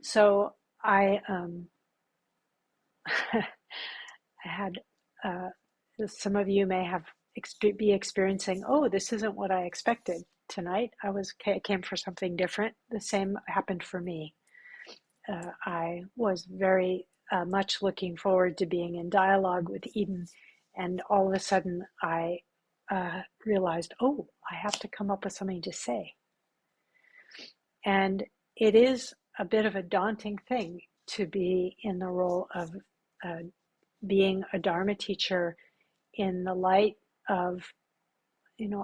So I had some of you may have be experiencing. Oh, this isn't what I expected tonight. I came for something different. The same happened for me. I was very much looking forward to being in dialogue with Eden, and all of a sudden I realized, oh, I have to come up with something to say. And it is a bit of a daunting thing to be in the role of uh, being a Dharma teacher in the light of,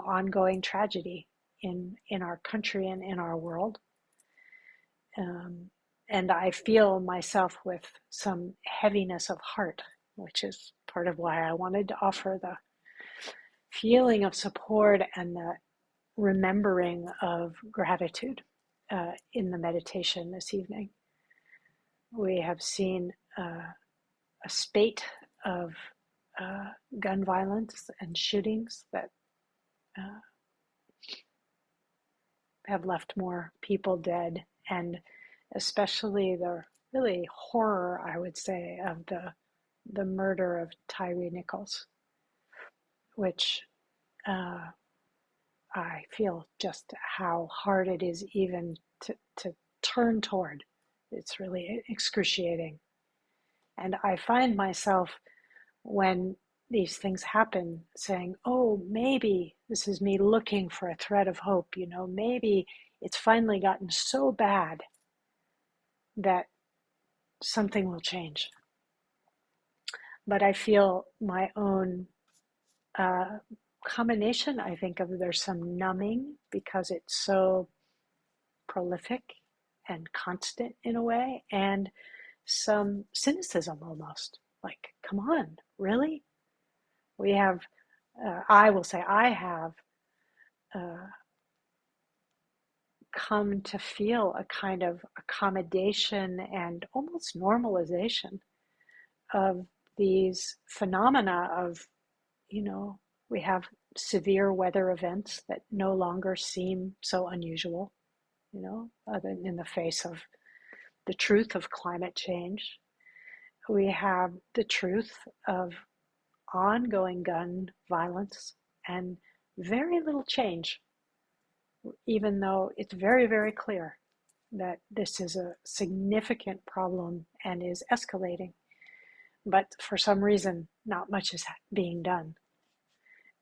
ongoing tragedy in our country and in our world. Um, and I feel myself with some heaviness of heart, which is part of why I wanted to offer the feeling of support and the remembering of gratitude in the meditation this evening. We have seen a spate of gun violence and shootings that uh, have left more people dead, and especially the really horror, I would say, of the murder of Tyre Nichols, which uh, I feel just how hard it is even to turn toward. It's really excruciating. And I find myself when these things happen saying, oh, maybe this is me looking for a thread of hope, maybe it's finally gotten so bad that something will change. But I feel my own uh, combination, I think, of there's some numbing because it's so prolific and constant in a way, and some cynicism almost. Like, come on, really? We have, I will say, I have uh, come to feel a kind of accommodation and almost normalization of these phenomena of, we have severe weather events that no longer seem so unusual, other in the face of the truth of climate change. We have the truth of ongoing gun violence and very little change, even though it's very, very clear that this is a significant problem and is escalating. But for some reason, not much is being done.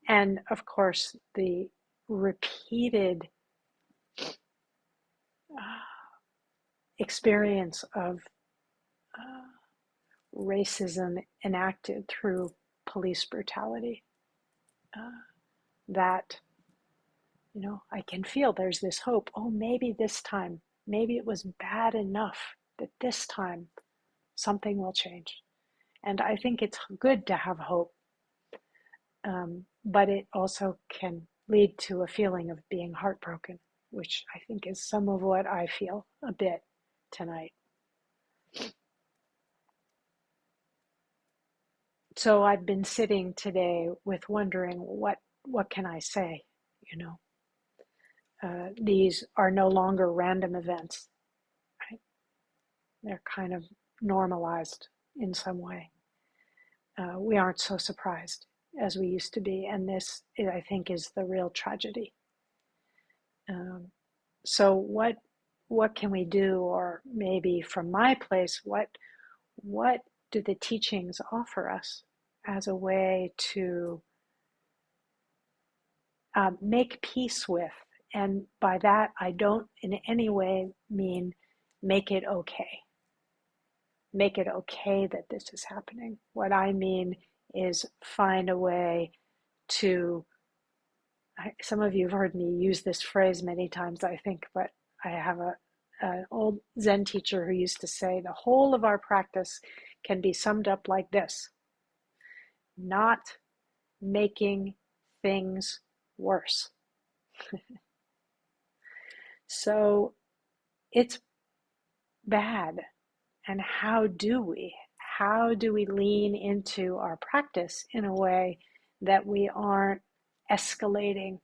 And of course, the repeated experience of racism enacted through police brutality, uh, that, I can feel there's this hope. Oh, maybe this time, maybe it was bad enough that this time something will change. And I think it's good to have hope, but it also can lead to a feeling of being heartbroken, which I think is some of what I feel a bit tonight. So I've been sitting today with wondering what can I say, you know. These are no longer random events, right? They're kind of normalized in some way. We aren't so surprised as we used to be, and this, I think, is the real tragedy. Um, so what can we do, or maybe from my place, what do the teachings offer us as a way to make peace with? And by that, I don't in any way mean make it okay. Make it okay that this is happening. What I mean is find a way to, some of you have heard me use this phrase many times, I think, but I have an old Zen teacher who used to say the whole of our practice can be summed up like this: not making things worse. So it's bad. And how do we lean into our practice in a way that we aren't escalating,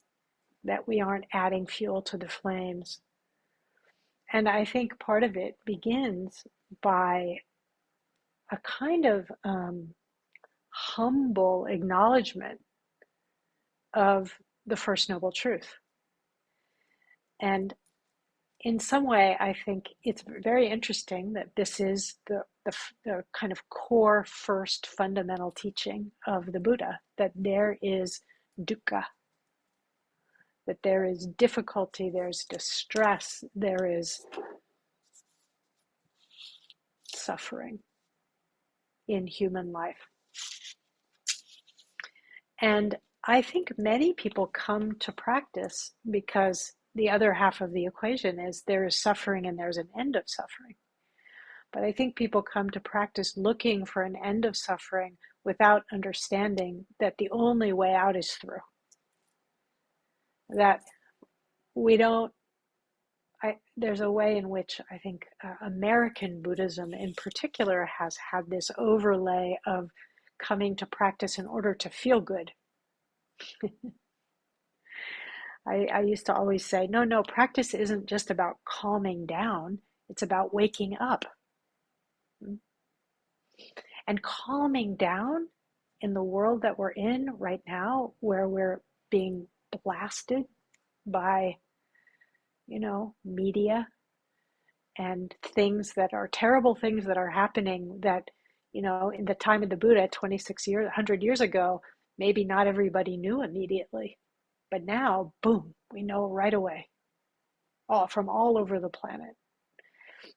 that we aren't adding fuel to the flames? And I think part of it begins by a kind of humble acknowledgement of the First Noble Truth. And in some way, I think it's very interesting that this is the kind of core first fundamental teaching of the Buddha, that there is dukkha, that there is difficulty, there's distress, there is suffering in human life. And I think many people come to practice because the other half of the equation is there is suffering and there's an end of suffering. But I think people come to practice looking for an end of suffering without understanding that the only way out is through. That we don't, there's a way in which I think American Buddhism in particular has had this overlay of coming to practice in order to feel good. I used to always say, no, practice isn't just about calming down, it's about waking up. And calming down in the world that we're in right now, where we're being blasted by, media and things that are terrible things that are happening that, in the time of the Buddha, 26 years, 100 years ago, maybe not everybody knew immediately. But now, boom, we know right away, from all over the planet.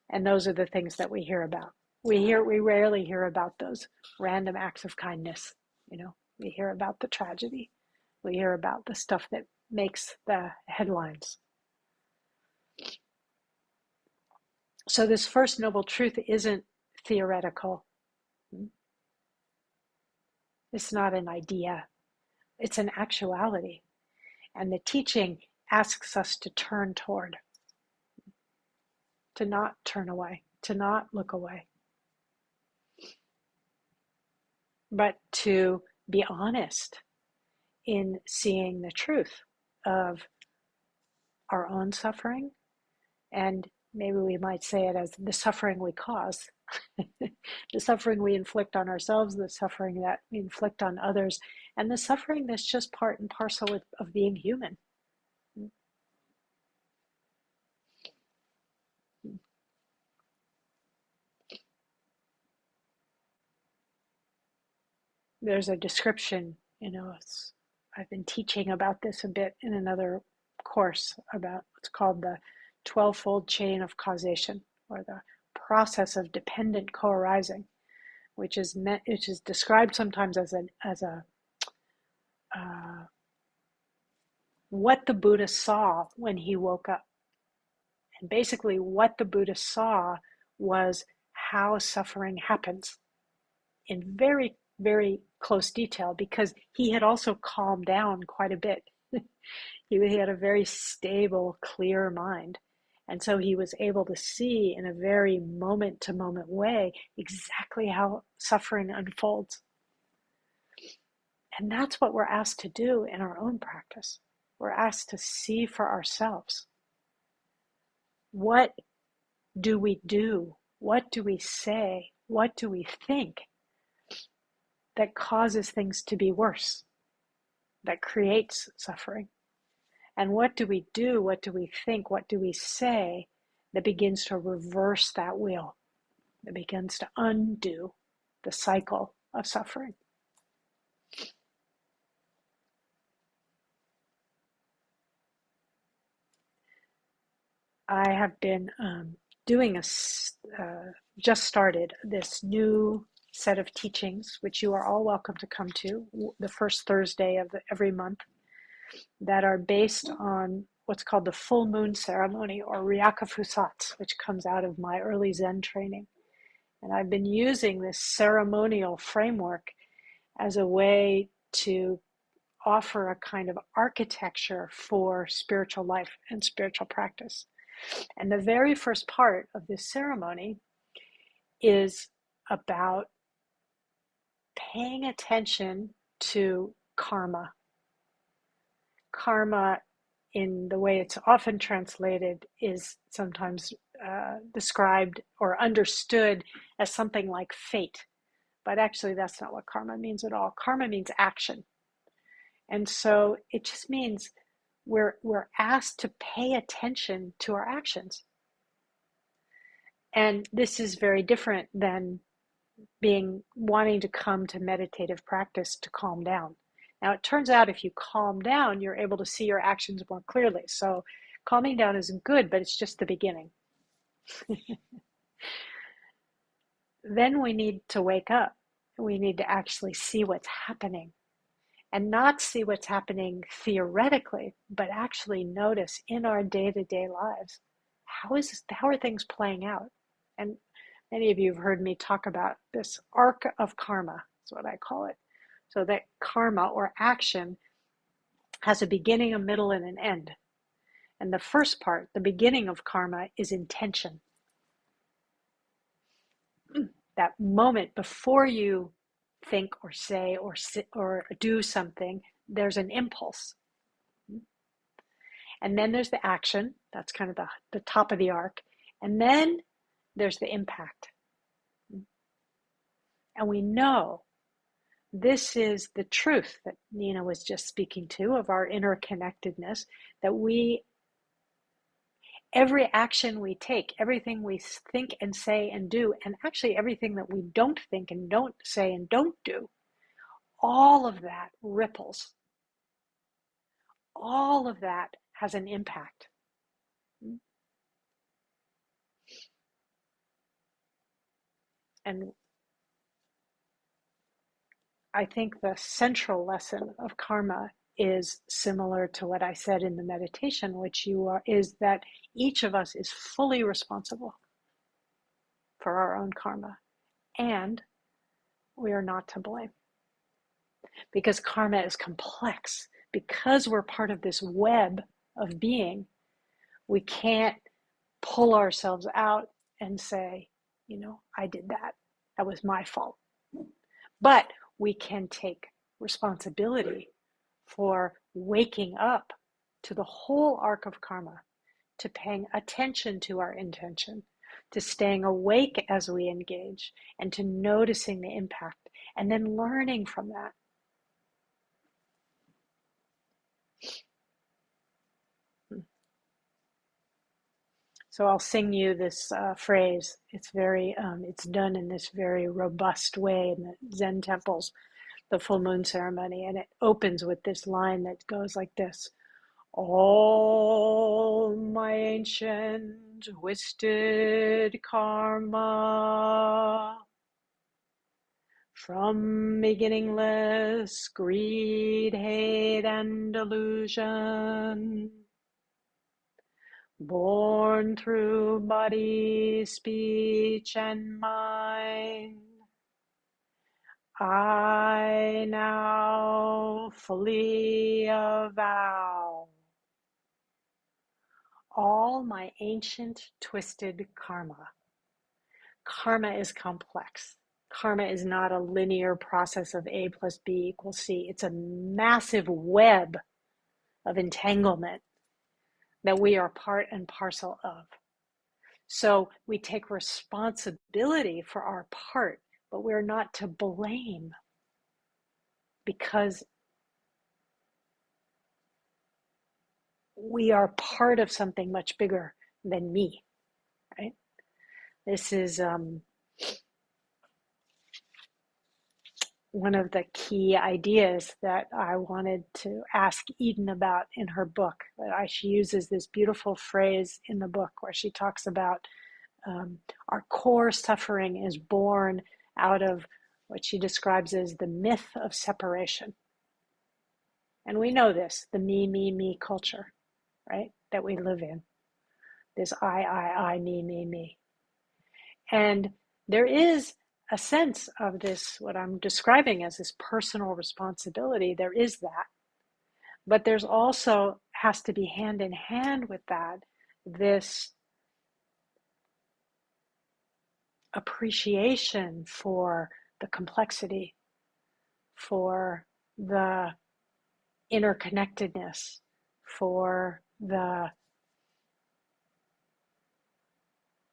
And those are the things that we hear about. We rarely hear about those random acts of kindness. We hear about the tragedy. We hear about the stuff that makes the headlines. So this First Noble Truth isn't theoretical. It's not an idea. It's an actuality. And the teaching asks us to turn toward, to not turn away, to not look away, but to be honest in seeing the truth of our own suffering, and maybe we might say it as the suffering we cause, the suffering we inflict on ourselves, the suffering that we inflict on others, and the suffering that's just part and parcel of being human. There's a description, I've been teaching about this a bit in another course about what's called the 12-fold chain of causation, or the process of dependent co-arising, which is described sometimes as a what the Buddha saw when he woke up. And basically what the Buddha saw was how suffering happens in very, very close detail, because he had also calmed down quite a bit. He had a very stable, clear mind. And so he was able to see in a very moment-to-moment way exactly how suffering unfolds. And that's what we're asked to do in our own practice. We're asked to see for ourselves. What do we do? What do we say? What do we think that causes things to be worse, that creates suffering? And what do we do? What do we think? What do we say that begins to reverse that wheel, that begins to undo the cycle of suffering? I have been doing just started this new set of teachings, which you are all welcome to come to, the first Thursday of every month, that are based on what's called the full moon ceremony, or Ryakafusatsu, which comes out of my early Zen training. And I've been using this ceremonial framework as a way to offer a kind of architecture for spiritual life and spiritual practice. And the very first part of this ceremony is about paying attention to karma. Karma in the way it's often translated is sometimes described or understood as something like fate. But actually, that's not what karma means at all. Karma means action. And so it just means we're asked to pay attention to our actions. And this is very different than wanting to come to meditative practice to calm down. Now, it turns out if you calm down, you're able to see your actions more clearly. So calming down is good, but it's just the beginning. Then we need to wake up. We need to actually see what's happening, and not see what's happening theoretically, but actually notice in our day-to-day lives, how are things playing out? And many of you have heard me talk about this arc of karma, is what I call it. So that karma or action has a beginning, a middle, and an end. And the first part, the beginning of karma, is intention. That moment before you think or say or do something, there's an impulse. And then there's the action. That's kind of the top of the arc. And then there's the impact. And we know this is the truth that Nina was just speaking to of our interconnectedness, that every action we take, everything we think and say and do, and actually everything that we don't think and don't say and don't do, all of that ripples. All of that has an impact. And I think the central lesson of karma is similar to what I said in the meditation, is that each of us is fully responsible for our own karma, and we are not to blame. Because karma is complex. Because we're part of this web of being, we can't pull ourselves out and say, I did that. That was my fault. But we can take responsibility for waking up to the whole arc of karma, to paying attention to our intention, to staying awake as we engage, and to noticing the impact, and then learning from that. So I'll sing you this phrase. It's done in this very robust way in the Zen temples, the full moon ceremony, and it opens with this line that goes like this: all my ancient twisted karma, from beginningless greed, hate, and delusion, born through body, speech, and mind, I now fully avow all my ancient twisted karma. Karma is complex. Karma is not a linear process of A plus B equals C. It's a massive web of entanglement that we are part and parcel of. So we take responsibility for our part, but we're not to blame, because we are part of something much bigger than me, right? This is one of the key ideas that I wanted to ask Eden about in her book. She uses this beautiful phrase in the book where she talks about our core suffering is born out of what she describes as the myth of separation. And we know this, the me culture, right, that we live in. This I, me. And there is a sense of this, what I'm describing as this personal responsibility. There is that. But there's also, has to be hand in hand with that, this appreciation for the complexity, for the interconnectedness, for the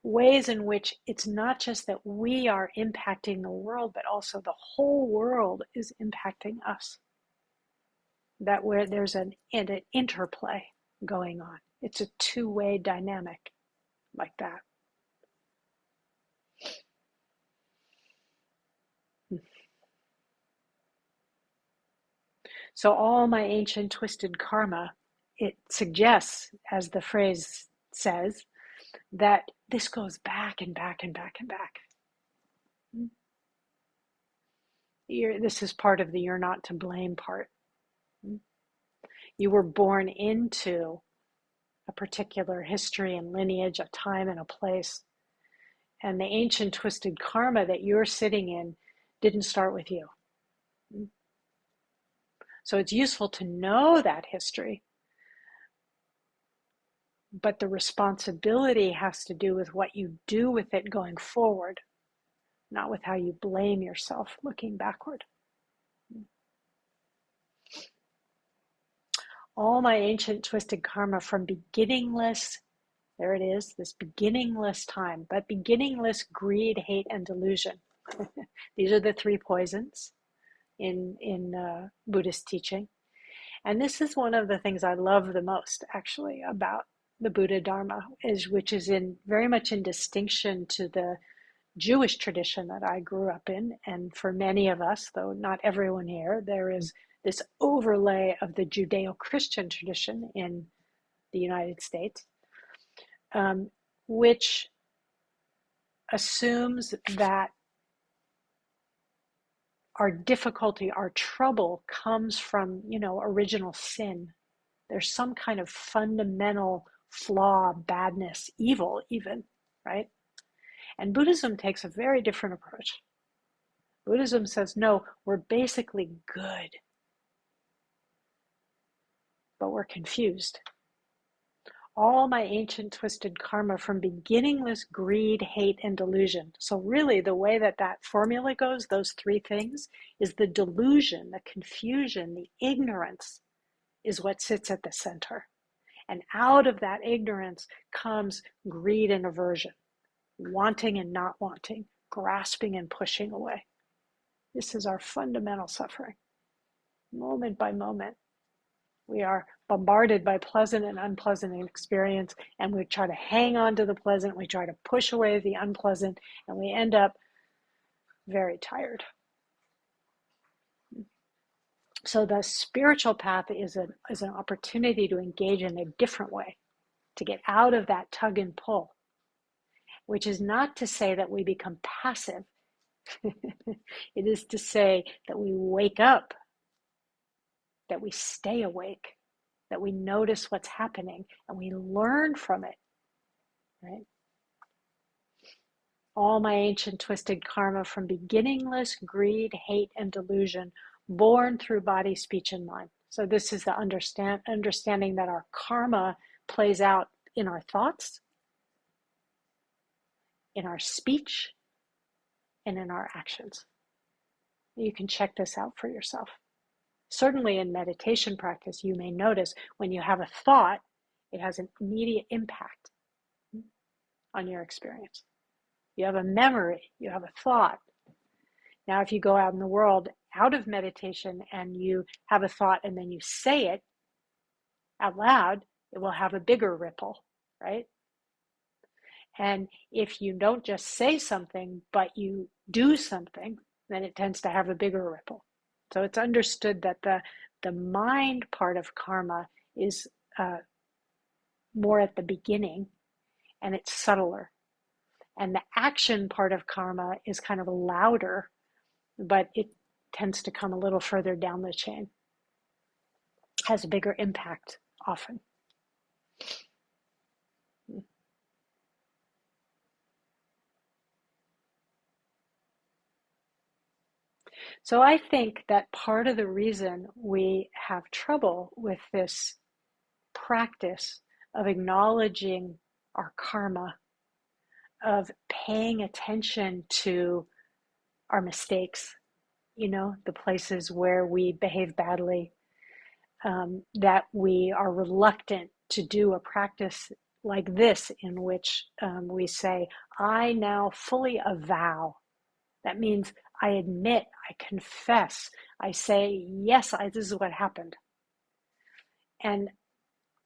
ways in which it's not just that we are impacting the world, but also the whole world is impacting us. That where there's an interplay going on. It's a two-way dynamic like that. So all my ancient twisted karma, it suggests, as the phrase says, that this goes back and back and back and back. This is part of the you're not to blame part. You were born into a particular history and lineage, a time and a place. And the ancient twisted karma that you're sitting in didn't start with you. So it's useful to know that history, but the responsibility has to do with what you do with it going forward, not with how you blame yourself looking backward. All my ancient twisted karma from beginningless, there it is, this beginningless time, but beginningless greed, hate, and delusion. These are the three poisons in Buddhist teaching. And this is one of the things I love the most, actually, about the Buddha Dharma, which is very much in distinction to the Jewish tradition that I grew up in. And for many of us, though not everyone here, there is this overlay of the Judeo-Christian tradition in the United States, which assumes that our difficulty, our trouble comes from, original sin. There's some kind of fundamental flaw, badness, evil even, right? And Buddhism takes a very different approach. Buddhism says, no, we're basically good, but we're confused. All my ancient twisted karma from beginningless greed, hate, and delusion. So really the way that formula goes, those three things, is the delusion, the confusion, the ignorance is what sits at the center. And out of that ignorance comes greed and aversion, wanting and not wanting, grasping and pushing away. This is our fundamental suffering. Moment by moment, we are bombarded by pleasant and unpleasant experience, and we try to hang on to the pleasant, we try to push away the unpleasant, and we end up very tired. So the spiritual path is an opportunity to engage in a different way, to get out of that tug and pull, which is not to say that we become passive. It is to say that we wake up, that we stay awake, that we notice what's happening and we learn from it, right? All my ancient twisted karma from beginningless greed, hate, and delusion, born through body, speech, and mind. So this is the understanding that our karma plays out in our thoughts, in our speech, and in our actions. You can check this out for yourself. Certainly in meditation practice, you may notice when you have a thought, it has an immediate impact on your experience. You have a memory, you have a thought. Now, if you go out in the world out of meditation and you have a thought and then you say it out loud, it will have a bigger ripple, right? And if you don't just say something, but you do something, then it tends to have a bigger ripple. So it's understood that the mind part of karma is more at the beginning, and it's subtler. And the action part of karma is kind of louder, but it tends to come a little further down the chain, has a bigger impact often. So I think that part of the reason we have trouble with this practice of acknowledging our karma, of paying attention to our mistakes, the places where we behave badly, that we are reluctant to do a practice like this, in which we say, I now fully avow. That means I admit, I confess, I say, yes, this is what happened. And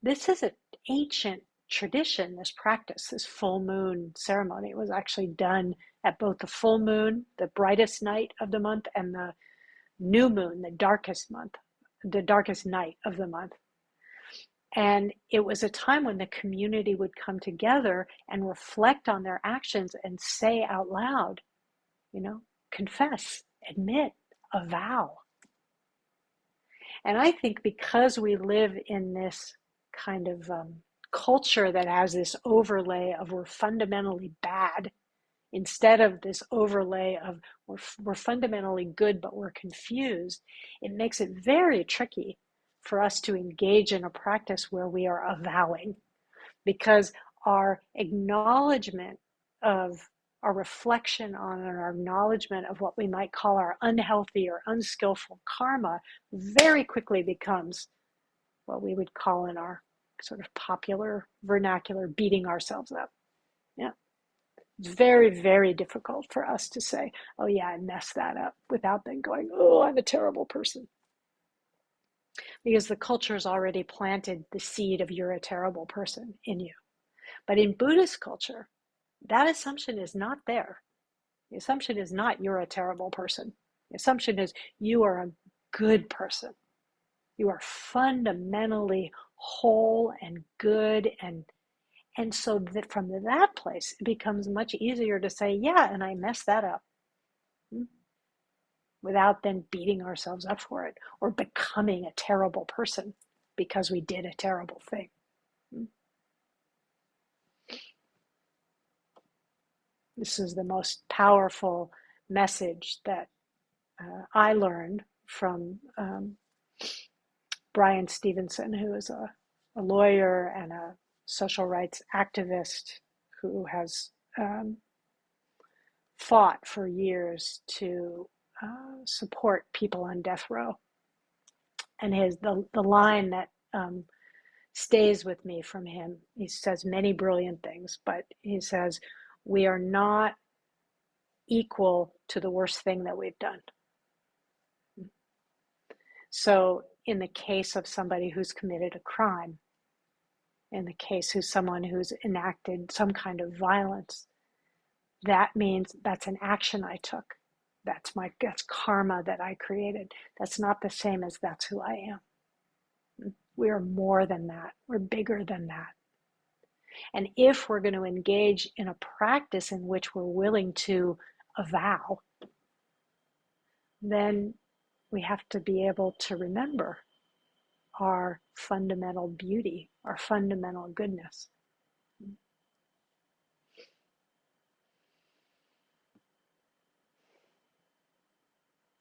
this is an ancient tradition, this practice, this full moon ceremony. It was actually done at both the full moon, the brightest night of the month, and the new moon, the darkest night of the month. And it was a time when the community would come together and reflect on their actions and say out loud, confess, admit, avow. And I think because we live in this kind of culture that has this overlay of we're fundamentally bad, instead of this overlay of we're fundamentally good but we're confused, it makes it very tricky for us to engage in a practice where we are avowing, because our acknowledgement of our reflection on and our acknowledgement of what we might call our unhealthy or unskillful karma very quickly becomes what we would call in our sort of popular vernacular beating ourselves up. Yeah. It's very, very difficult for us to say, oh yeah, I messed that up, without then going, oh, I'm a terrible person. Because the culture has already planted the seed of you're a terrible person in you. But in Buddhist culture, that assumption is not there. The assumption is not you're a terrible person. The assumption is you are a good person. You are fundamentally whole and good, and so that from that place it becomes much easier to say, yeah, and I messed that up, without then beating ourselves up for it or becoming a terrible person because we did a terrible thing. This is the most powerful message that I learned from Brian Stevenson, who is a lawyer and a social rights activist who has fought for years to support people on death row. And the line that stays with me from him, he says many brilliant things, but he says, we are not equal to the worst thing that we've done. So in the case of somebody who's committed a crime, in the case of someone who's enacted some kind of violence, that means that's an action I took. That's karma that I created. That's not the same as that's who I am. We are more than that. We're bigger than that. And if we're going to engage in a practice in which we're willing to avow, then we have to be able to remember our fundamental beauty, our fundamental goodness.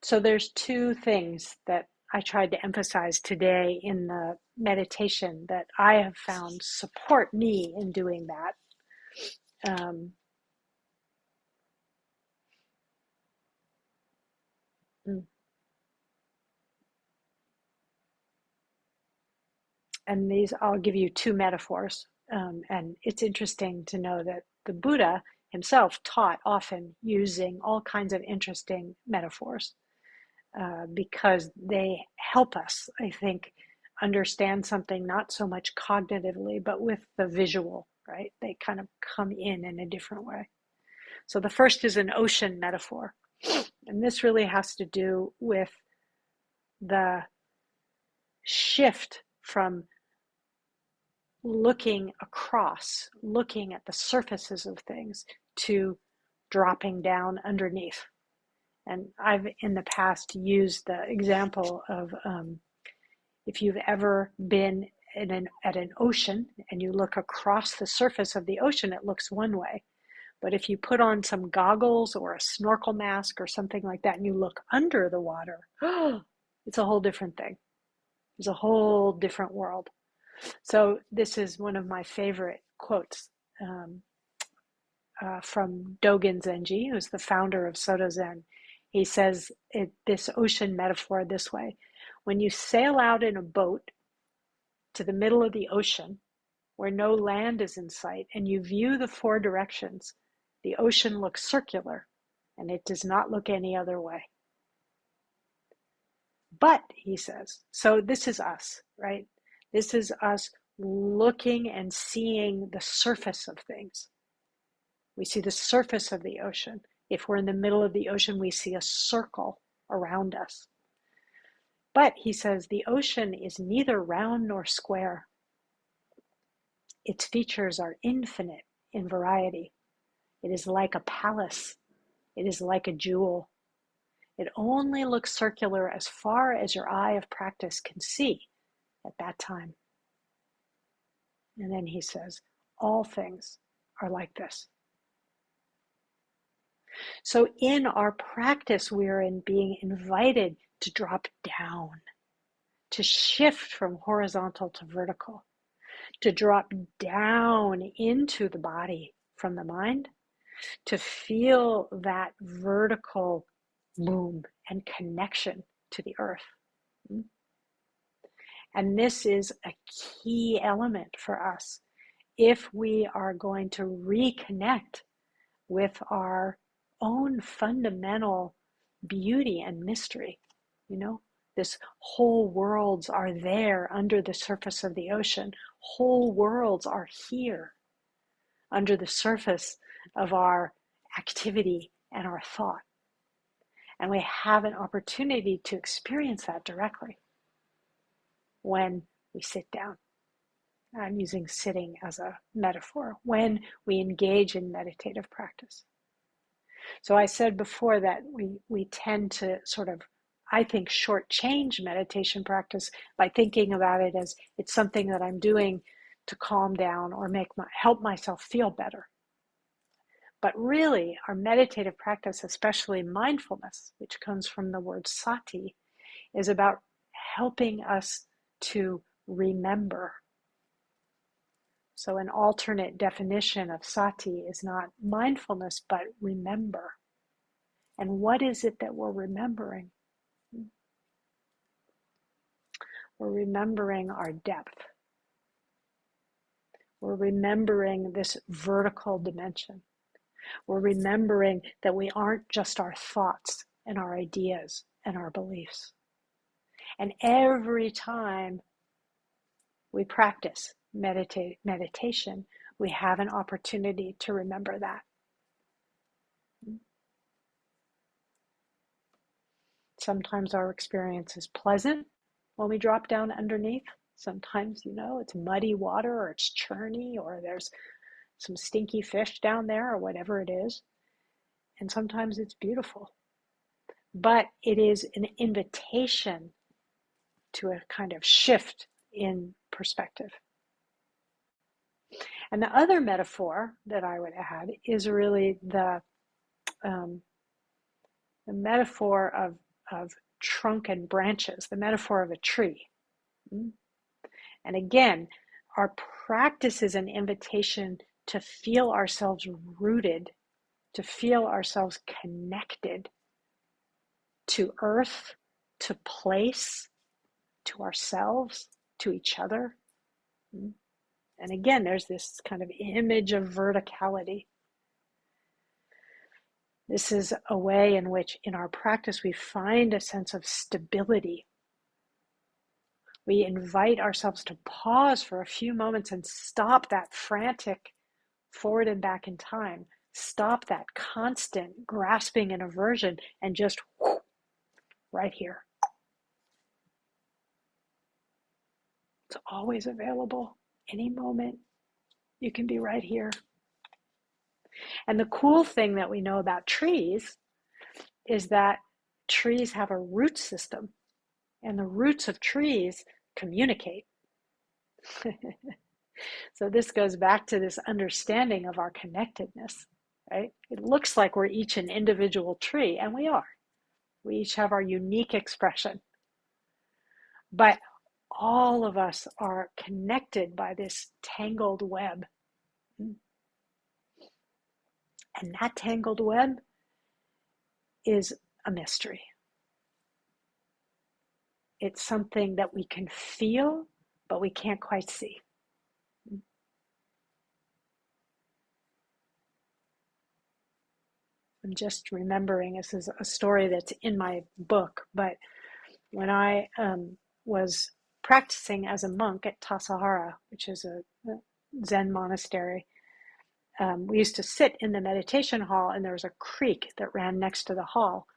So there's two things that I tried to emphasize today in the meditation that I have found support me in doing that. And these, I'll give you two metaphors. And it's interesting to know that the Buddha himself taught often using all kinds of interesting metaphors because they help us, I think, understand something not so much cognitively, but with the visual, right? They kind of come in a different way. So the first is an ocean metaphor. And this really has to do with the shift from looking across, looking at the surfaces of things, to dropping down underneath. And I've in the past used the example of if you've ever been at an ocean and you look across the surface of the ocean, it looks one way. But if you put on some goggles or a snorkel mask or something like that and you look under the water, it's a whole different thing. It's a whole different world. So this is one of my favorite quotes from Dogen Zenji, who's the founder of Soto Zen. He says this ocean metaphor this way: When you sail out in a boat to the middle of the ocean where no land is in sight and you view the four directions, the ocean looks circular and it does not look any other way. But, he says, so this is us, right? This is us looking and seeing the surface of things. We see the surface of the ocean. If we're in the middle of the ocean, we see a circle around us. But, he says, the ocean is neither round nor square. Its features are infinite in variety. It is like a palace. It is like a jewel. It only looks circular as far as your eye of practice can see at that time. And then he says, all things are like this. So in our practice, we are being invited to drop down, to shift from horizontal to vertical, to drop down into the body from the mind, to feel that vertical boom and connection to the earth. And this is a key element for us if we are going to reconnect with our own fundamental beauty and mystery. You know, this whole worlds are there under the surface of the ocean. Whole worlds are here under the surface of our activity and our thought. And we have an opportunity to experience that directly when we sit down. I'm using sitting as a metaphor, when we engage in meditative practice. So I said before that we tend to sort of, I think, shortchange meditation practice by thinking about it as it's something that I'm doing to calm down or help myself feel better. But really, our meditative practice, especially mindfulness, which comes from the word sati, is about helping us to remember. So an alternate definition of sati is not mindfulness, but remember. And what is it that we're remembering? We're remembering our depth. We're remembering this vertical dimension. We're remembering that we aren't just our thoughts and our ideas and our beliefs. And every time we practice meditation, we have an opportunity to remember that. Sometimes our experience is pleasant when we drop down underneath. Sometimes, it's muddy water or it's churny or there's some stinky fish down there or whatever it is. And sometimes it's beautiful. But it is an invitation to a kind of shift in perspective. And the other metaphor that I would add is really the metaphor of trunk and branches, the metaphor of a tree. And again, our practice is an invitation to feel ourselves rooted, to feel ourselves connected to earth, to place, to ourselves, to each other. And again, there's this kind of image of verticality. This is a way in which in our practice we find a sense of stability. We invite ourselves to pause for a few moments and stop that frantic forward and back in time. Stop that constant grasping and aversion and just right here. It's always available. Any moment, you can be right here. And the cool thing that we know about trees is that trees have a root system, and the roots of trees communicate. So this goes back to this understanding of our connectedness, right? It looks like we're each an individual tree, and we are. We each have our unique expression. But all of us are connected by this tangled web. And that tangled web is a mystery. It's something that we can feel, but we can't quite see. I'm just remembering, this is a story that's in my book, but when I was practicing as a monk at Tassajara, which is a Zen monastery, we used to sit in the meditation hall, and there was a creek that ran next to the hall.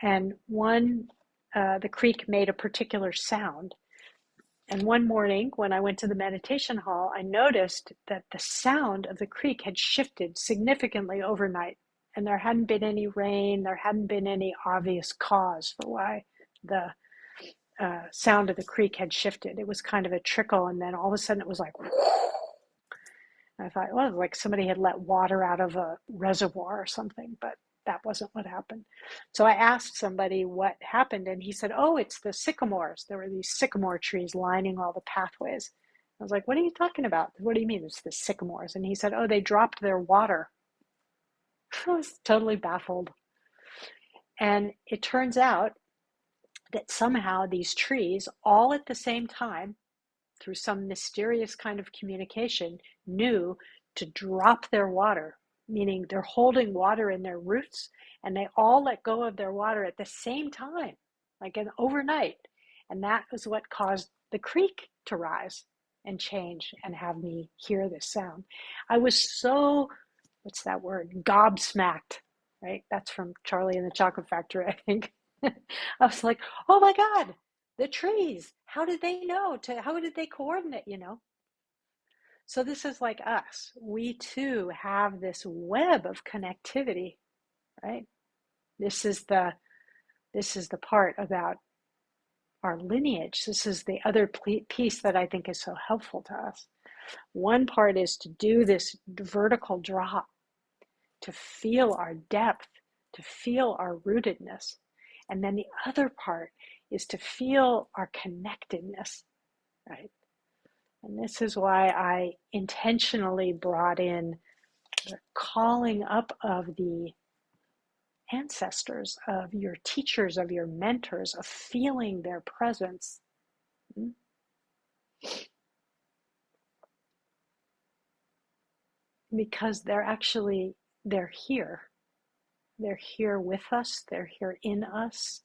And the creek made a particular sound. And one morning when I went to the meditation hall, I noticed that the sound of the creek had shifted significantly overnight. And there hadn't been any rain, there hadn't been any obvious cause for why the sound of the creek had shifted. It was kind of a trickle, and then all of a sudden it was like, I thought, well, like somebody had let water out of a reservoir or something, but that wasn't what happened. So I asked somebody what happened, and he said, oh, it's the sycamores. There were these sycamore trees lining all the pathways. I was like, what are you talking about? What do you mean it's the sycamores? And he said, oh, they dropped their water. I was totally baffled. And it turns out that somehow these trees, all at the same time, through some mysterious kind of communication, knew to drop their water, meaning they're holding water in their roots, and they all let go of their water at the same time, like an overnight. And that was what caused the creek to rise and change and have me hear this sound. I was so, what's that word? Gobsmacked, right? That's from Charlie and the Chocolate Factory, I think. I was like, oh my God, the trees, how did they know how did they coordinate? So this is like us. We too have this web of connectivity, right? This is the part about our lineage. This is the other piece that I think is so helpful to us. One part is to do this vertical drop, to feel our depth, to feel our rootedness. And then the other part is to feel our connectedness, right? And this is why I intentionally brought in the calling up of the ancestors, of your teachers, of your mentors, of feeling their presence. Because they're here. They're here with us. They're here in us.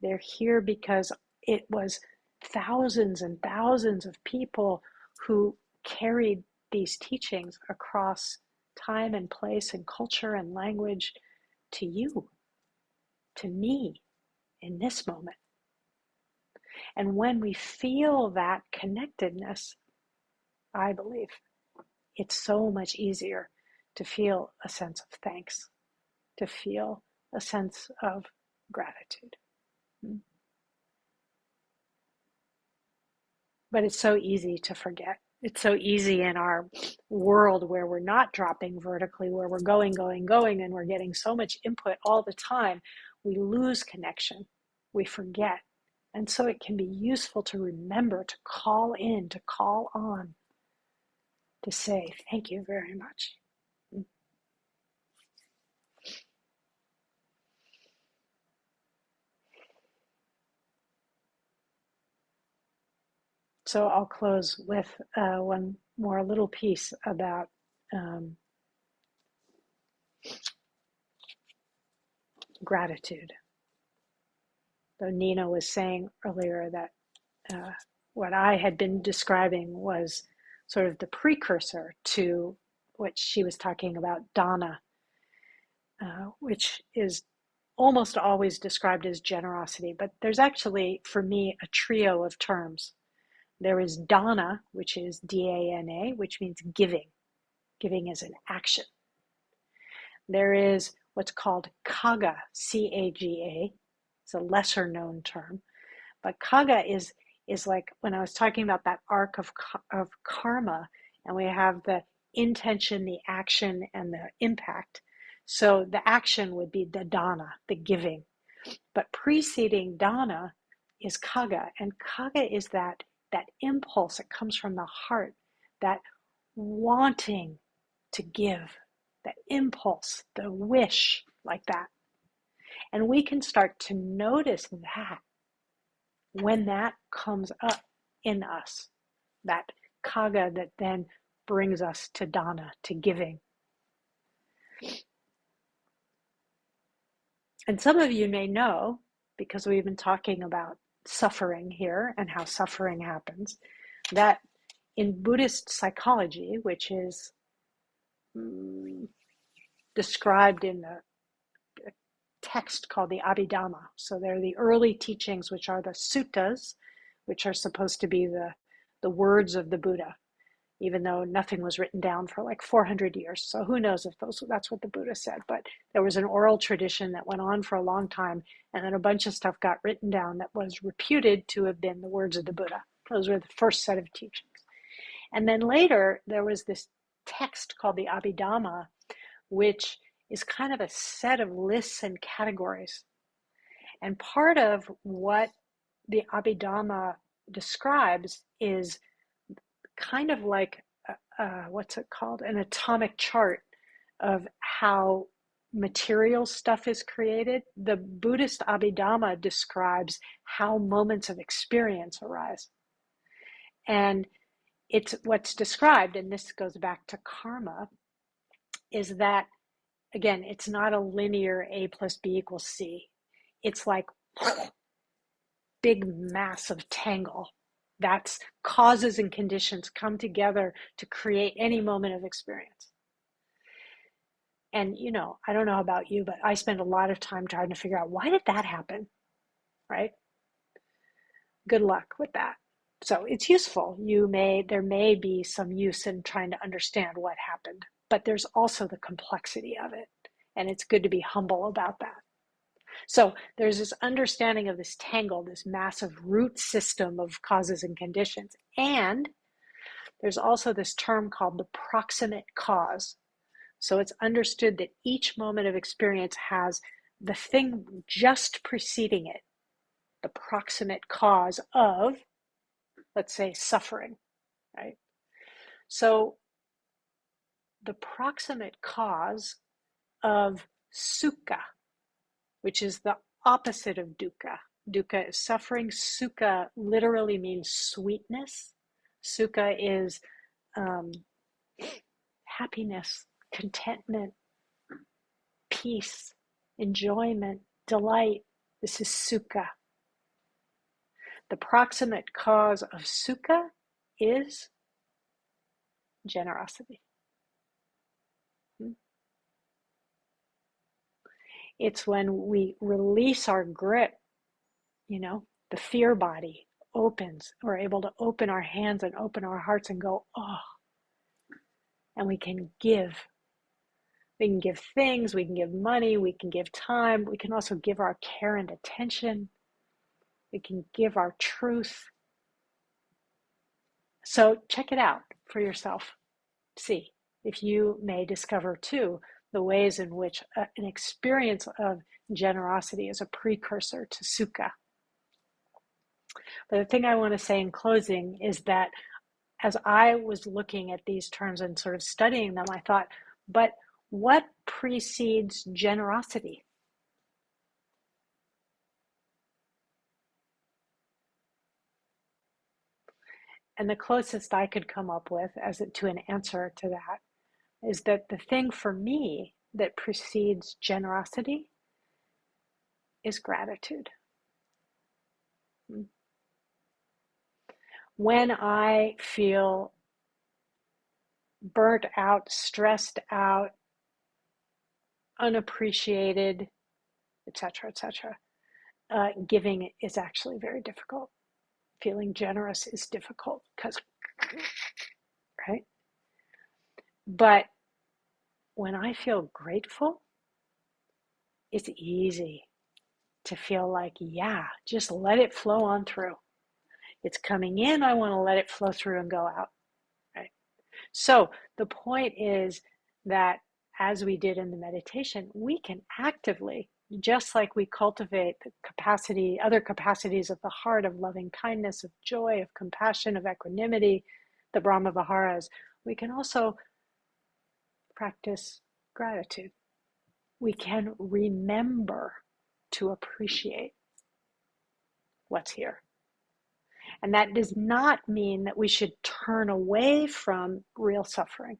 They're here because it was thousands and thousands of people who carried these teachings across time and place and culture and language to you, to me, in this moment. And when we feel that connectedness, I believe it's so much easier to feel a sense of thanks, to feel a sense of gratitude. But it's so easy to forget. It's so easy in our world where we're not dropping vertically, where we're going, and we're getting so much input all the time. We lose connection. We forget. And so it can be useful to remember to call in, to call on, to say, thank you very much. So I'll close with one more little piece about gratitude. Though Nina was saying earlier that what I had been describing was sort of the precursor to what she was talking about, dana, which is almost always described as generosity. But there's actually, for me, a trio of terms. There is dana, which is D-A-N-A, which means giving. Giving is an action. There is what's called kaga, C-A-G-A. It's a lesser known term. But kaga is like when I was talking about that arc of karma, and we have the intention, the action, and the impact. So the action would be the dana, the giving. But preceding dana is kaga, and kaga is that impulse that comes from the heart, that wanting to give, that impulse, the wish, like that. And we can start to notice that when that comes up in us, that kaga that then brings us to dana, to giving. And some of you may know, because we've been talking about suffering here and how suffering happens, that in Buddhist psychology, which is described in a text called the Abhidhamma. So they're the early teachings, which are the suttas, which are supposed to be the words of the Buddha, even though nothing was written down for like 400 years. So who knows if that's what the Buddha said. But there was an oral tradition that went on for a long time, and then a bunch of stuff got written down that was reputed to have been the words of the Buddha. Those were the first set of teachings. And then later, there was this text called the Abhidhamma, which is kind of a set of lists and categories. And part of what the Abhidhamma describes is kind of like, what's it called? An atomic chart of how material stuff is created. The Buddhist Abhidhamma describes how moments of experience arise. And it's what's described, and this goes back to karma, is that, again, it's not a linear A plus B equals C. It's like big massive tangle. That's causes and conditions come together to create any moment of experience. And, I don't know about you, but I spend a lot of time trying to figure out, why did that happen, right? Good luck with that. So it's useful. There may be some use in trying to understand what happened, but there's also the complexity of it. And it's good to be humble about that. So there's this understanding of this tangle, this massive root system of causes and conditions. And there's also this term called the proximate cause. So it's understood that each moment of experience has the thing just preceding it, the proximate cause of, let's say, suffering, right? So the proximate cause of sukkha, which is the opposite of dukkha. Dukkha is suffering. Sukha literally means sweetness. Sukha is happiness, contentment, peace, enjoyment, delight. This is sukha. The proximate cause of sukha is generosity. It's when we release our grip, the fear body opens. We're able to open our hands and open our hearts and go, oh, and we can give. We can give things, we can give money, we can give time, we can also give our care and attention. We can give our truth. So check it out for yourself. See if you may discover too the ways in which an experience of generosity is a precursor to sukha. But the thing I want to say in closing is that as I was looking at these terms and sort of studying them, I thought, but what precedes generosity? And the closest I could come up with to an answer to that is that the thing for me that precedes generosity is gratitude. When I feel burnt out, stressed out, unappreciated, etc., giving is actually very difficult. Feeling generous is difficult because, right? But when I feel grateful, it's easy to feel like, yeah, just let it flow on through. It's coming in, I want to let it flow through and go out, right? So the point is that as we did in the meditation, we can actively, just like we cultivate the capacity, other capacities of the heart, of loving kindness, of joy, of compassion, of equanimity, the Brahma Viharas, we can also practice gratitude. We can remember to appreciate what's here. And that does not mean that we should turn away from real suffering.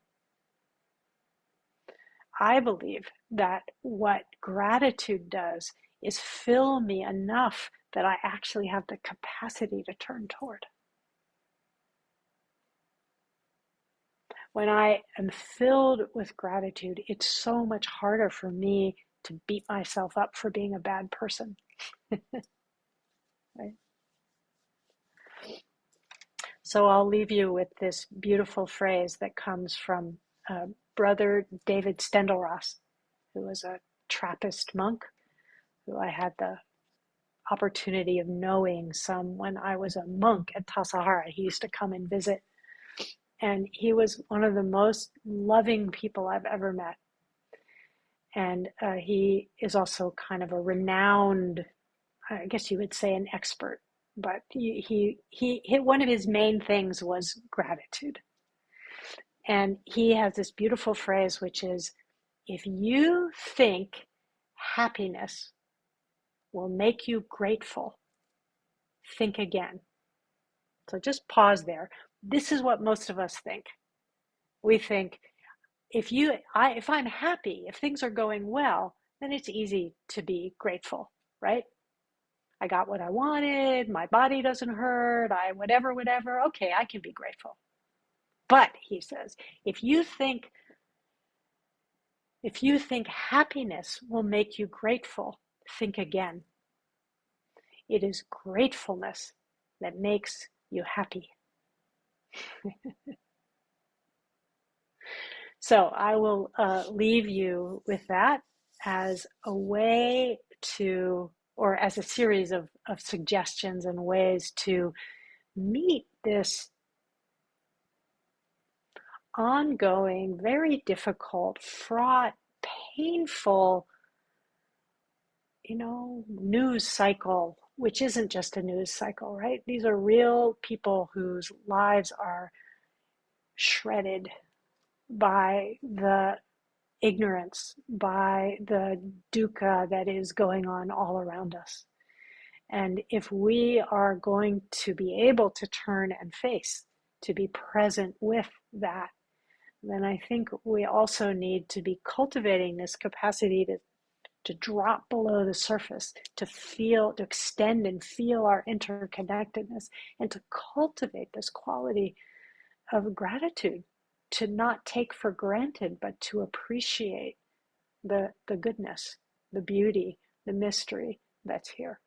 I believe that what gratitude does is fill me enough that I actually have the capacity to turn toward. When I am filled with gratitude, it's so much harder for me to beat myself up for being a bad person. Right? So I'll leave you with this beautiful phrase that comes from Brother David Steindl-Ras, who was a Trappist monk who I had the opportunity of knowing some when I was a monk at Tassajara. He used to come and visit, and he was one of the most loving people I've ever met. And he is also kind of a renowned, I guess you would say, an expert. But he one of his main things was gratitude. And he has this beautiful phrase, which is, if you think happiness will make you grateful, think again. So just pause there. This is what most of us think. We think if I'm happy, if things are going well, then it's easy to be grateful, right? I got what I wanted, my body doesn't hurt, I whatever, okay, I can be grateful. But he says, if you think happiness will make you grateful, think again. It is gratefulness that makes you happy. So I will leave you with that as a way to, or as a series of suggestions and ways to meet this ongoing, very difficult, fraught, painful, news cycle, which isn't just a news cycle, right? These are real people whose lives are shredded by the ignorance, by the dukkha that is going on all around us. And if we are going to be able to turn and face, to be present with that, then I think we also need to be cultivating this capacity to drop below the surface, to feel, to extend and feel our interconnectedness, and to cultivate this quality of gratitude, to not take for granted, but to appreciate the goodness, the beauty, the mystery that's here.